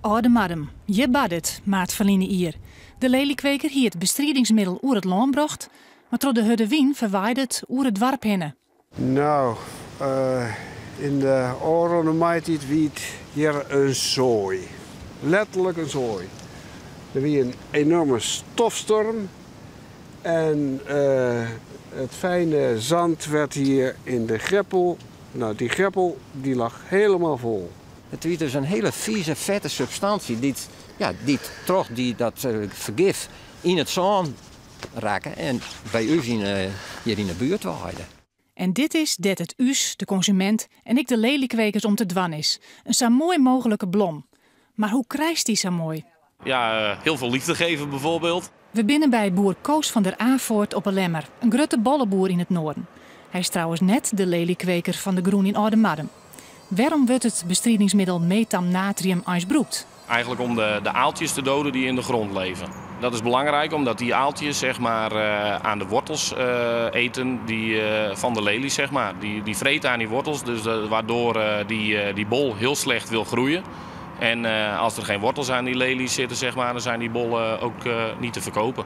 Oude Madem, je bad het, maat Verline hier. De leliekweker hier het bestrijdingsmiddel oer het land bracht, maar door de hudde wien verwaaide het oer het dorp heen. Nou, in de Oronomaitit wiet hier een zooi. Letterlijk een zooi. Er was een enorme stofstorm en het fijne zand werd hier in de greppel. Nou, die greppel die lag helemaal vol. Het is dus een hele vieze, vette substantie die dat vergif in het zand raken en bij u hier in de buurt waaien. En dit is dat het us, de consument, en ik de leliekwekers om te dwan is. Een zo mooi mogelijke blom. Maar hoe krijgt die zo mooi? Ja, heel veel liefde geven bijvoorbeeld. We binnen bij boer Koos van der Avoort op een Lemmer, een grote bollenboer in het noorden. Hij is trouwens net de leliekweker van de Groen in Oude Madem. Waarom wordt het bestrijdingsmiddel metamnatrium ijsbroekt? Eigenlijk om de aaltjes te doden die in de grond leven. Dat is belangrijk omdat die aaltjes zeg maar, aan de wortels eten van de lelies. Zeg maar. Die vreten aan die wortels, dus, waardoor die bol heel slecht wil groeien. En als er geen wortels aan die lelies zitten, zeg maar, dan zijn die bollen ook niet te verkopen.